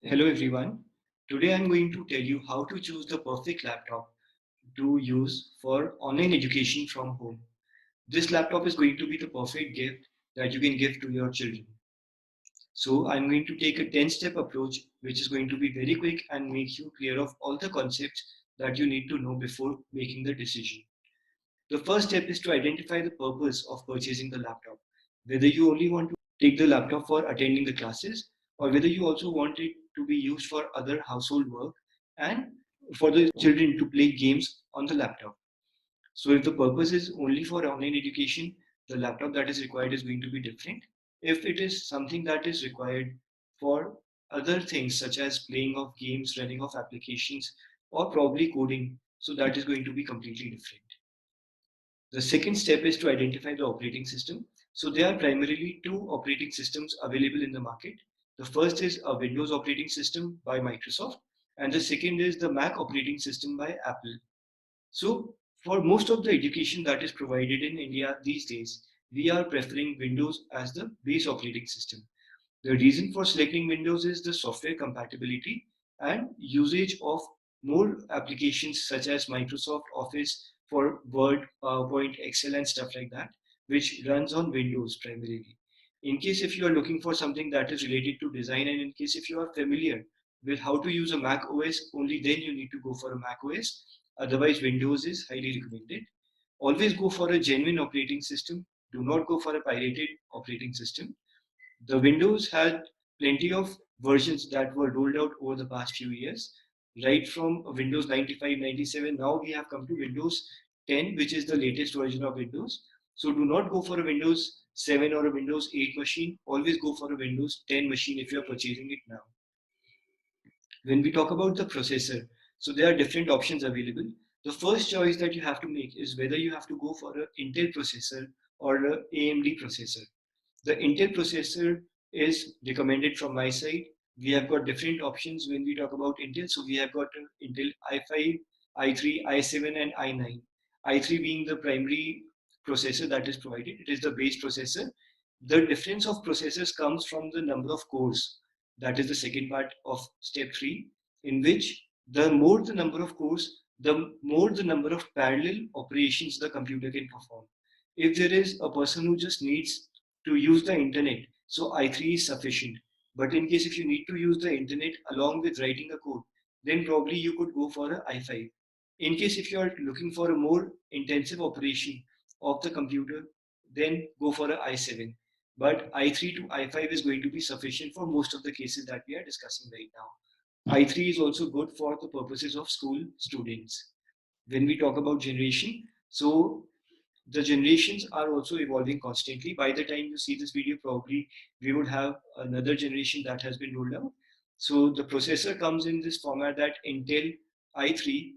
Hello everyone. Today I'm going to tell you how to choose the perfect laptop to use for online education from home. This laptop is going to be the perfect gift that you can give to your children. So I'm going to take a 10-step approach which is going to be very quick and make you clear of all the concepts that you need to know before making the decision. The first step is to identify the purpose of purchasing the laptop. Whether you only want to take the laptop for attending the classes or whether you also want it to be used for other household work and for the children to play games on the laptop. So if the purpose is only for online education, the laptop that is required is going to be different. If it is something that is required for other things such as playing of games, running of applications, or probably coding, so that is going to be completely different. The second step is to identify the operating system. So there are primarily two operating systems available in the market. The first is a Windows operating system by Microsoft, and the second is the Mac operating system by Apple. So for most of the education that is provided in India these days, we are preferring Windows as the base operating system. The reason for selecting Windows is the software compatibility and usage of more applications such as Microsoft Office for Word, PowerPoint, Excel, and stuff like that, which runs on Windows primarily. In case if you are looking for something that is related to design, and in case if you are familiar with how to use a Mac OS, only then you need to go for a Mac OS. Otherwise, Windows is highly recommended. Always go for a genuine operating system. Do not go for a pirated operating system. The Windows had plenty of versions that were rolled out over the past few years, right from Windows 95, 97. Now we have come to Windows 10, which is the latest version of Windows. So do not go for a Windows 7 or a Windows 8 machine. Always go for a Windows 10 machine if you are purchasing it now. When we talk about the processor, so there are different options available. The first choice that you have to make is whether you have to go for an Intel processor or an AMD processor. The Intel processor is recommended from my side. We have got different options when we talk about Intel. So we have got Intel i5, i3, i7, and i9. i3 being the primary processor that is provided. It is the base processor. The difference of processors comes from the number of cores. That is the second part of step 3, in which the more the number of cores, the more the number of parallel operations the computer can perform. If there is a person who just needs to use the internet, so i3 is sufficient. But in case if you need to use the internet along with writing a code, then probably you could go for a i5. In case if you are looking for a more intensive operation of the computer, then go for a i7. But i3 to i5 is going to be sufficient for most of the cases that we are discussing right now. i3 is also good for the purposes of school students. When we talk about generation, so the generations are also evolving constantly. By the time you see this video, probably we would have another generation that has been rolled out. So the processor comes in this format that Intel i3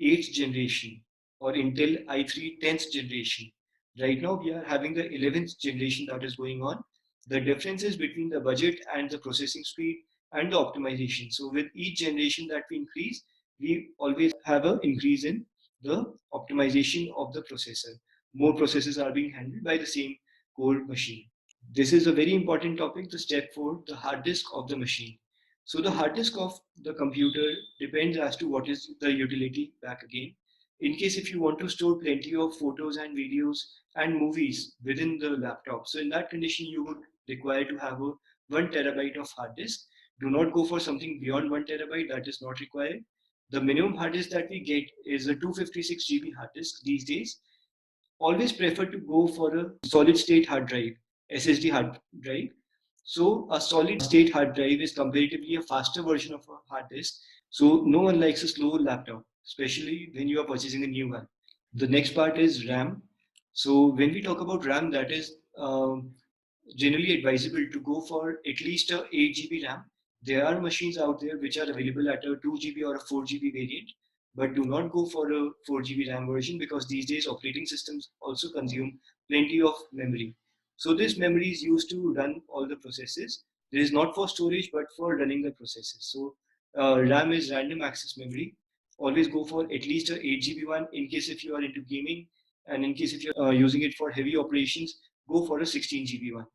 8th generation or Intel i3 10th generation. Right now we are having the 11th generation that is going on. The difference is between the budget and the processing speed and the optimization. So with each generation that we increase, we always have an increase in the optimization of the processor. More processes are being handled by the same core machine. This is a very important topic, the step 4, the hard disk of the machine. So the hard disk of the computer depends as to what is the utility back again. In case if you want to store plenty of photos and videos and movies within the laptop, so in that condition you would require to have a 1 terabyte of hard disk. Do not go for something beyond 1 terabyte, that is not required. The minimum hard disk that we get is a 256 GB hard disk these days. Always prefer to go for a solid state hard drive, SSD hard drive. So a solid state hard drive is comparatively a faster version of a hard disk. So no one likes a slow laptop, especially when you are purchasing a new one. The next part is RAM. So when we talk about RAM, that is generally advisable to go for at least a 8 GB RAM. There are machines out there which are available at a 2 GB or a 4 GB variant, but do not go for a 4 GB RAM version because these days operating systems also consume plenty of memory. So this memory is used to run all the processes. It is not for storage but for running the processes. So RAM is random access memory. Always go for at least a 8 GB one in case if you are into gaming, and in case if you're using it for heavy operations, go for a 16 GB one.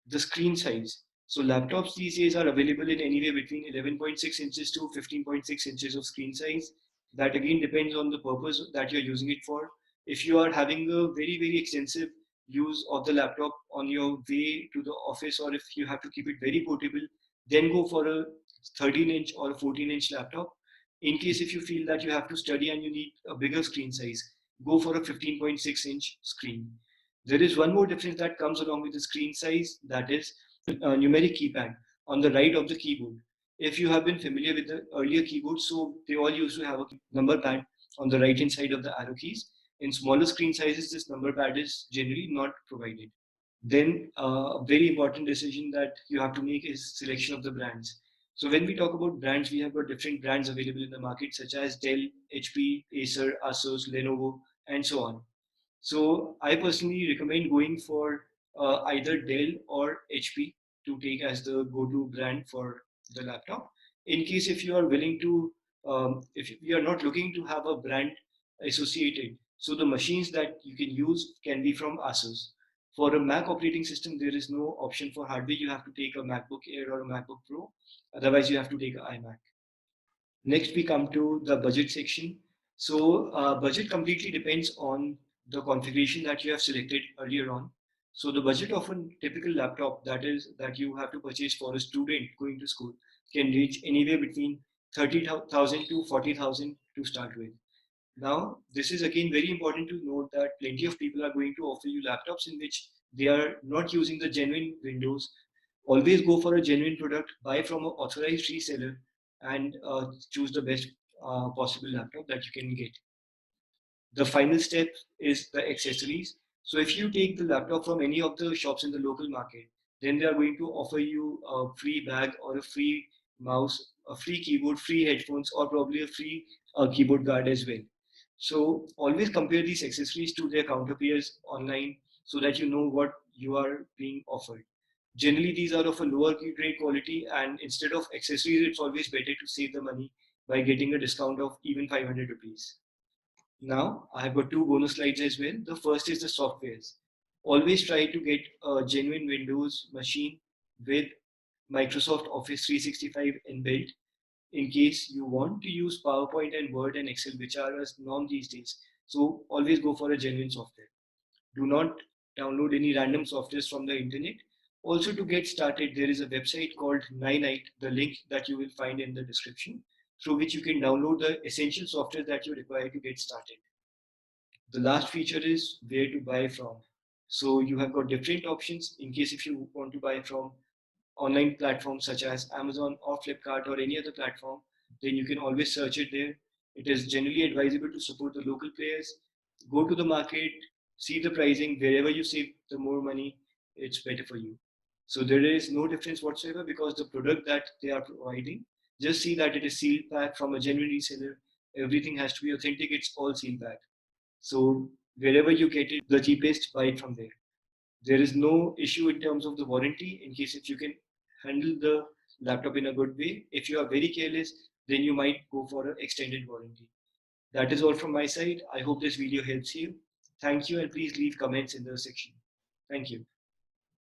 The screen size. So laptops these days are available in anywhere between 11.6 inches to 15.6 inches of screen size. That again depends on the purpose that you're using it for. If you are having a very extensive use of the laptop on your way to the office, or if you have to keep it very portable, then go for a 13-inch or a 14-inch laptop. In case if you feel that you have to study and you need a bigger screen size, go for a 15.6-inch screen. There is one more difference that comes along with the screen size, that is numeric keypad on the right of the keyboard. If you have been familiar with the earlier keyboards, so they all used to have a number pad on the right hand side of the arrow keys. In smaller screen sizes, this number pad is generally not provided. Then a very important decision that you have to make is selection of the brands. So when we talk about brands, we have got different brands available in the market such as Dell, HP, Acer, Asus, Lenovo, and so on. So I personally recommend going for either Dell or HP to take as the go-to brand for the laptop. In case if you are willing to, if you are not looking to have a brand associated, so the machines that you can use can be from Asus. For a Mac operating system, there is no option for hardware. You have to take a MacBook Air or a MacBook Pro. Otherwise, you have to take an iMac. Next, we come to the budget section. So budget completely depends on the configuration that you have selected earlier on. So the budget of a typical laptop that you have to purchase for a student going to school can reach anywhere between 30,000 to 40,000 to start with. Now, this is again very important to note that plenty of people are going to offer you laptops in which they are not using the genuine Windows. Always go for a genuine product, buy from an authorized reseller, and choose the best possible laptop that you can get. The final step is the accessories. So if you take the laptop from any of the shops in the local market, then they are going to offer you a free bag or a free mouse, a free keyboard, free headphones, or probably a free keyboard guard as well. So always compare these accessories to their counterparts online so that you know what you are being offered. Generally, these are of a lower grade quality, and instead of accessories, it's always better to save the money by getting a discount of even 500 rupees. Now, I have got two bonus slides as well. The first is the softwares. Always try to get a genuine Windows machine with Microsoft Office 365 inbuilt in case you want to use PowerPoint and Word and Excel, which are as norm these days. So always go for a genuine software. Do not download any random softwares from the internet. Also, to get started, there is a website called Ninite, the link that you will find in the description, through which you can download the essential software that you require to get started. The last feature is where to buy from. So you have got different options in case if you want to buy from online platforms such as Amazon or Flipkart or any other platform, then you can always search it there. It is generally advisable to support the local players. Go to the market, see the pricing. Wherever you save the more money, it's better for you. So there is no difference whatsoever because the product that they are providing, just see that it is sealed pack from a genuine reseller. Everything has to be authentic. It's all sealed pack. So wherever you get it, the cheapest, buy it from there. There is no issue in terms of the warranty in case if you can handle the laptop in a good way. If you are very careless, then you might go for an extended warranty. That is all from my side. I hope this video helps you. Thank you and please leave comments in the section. Thank you.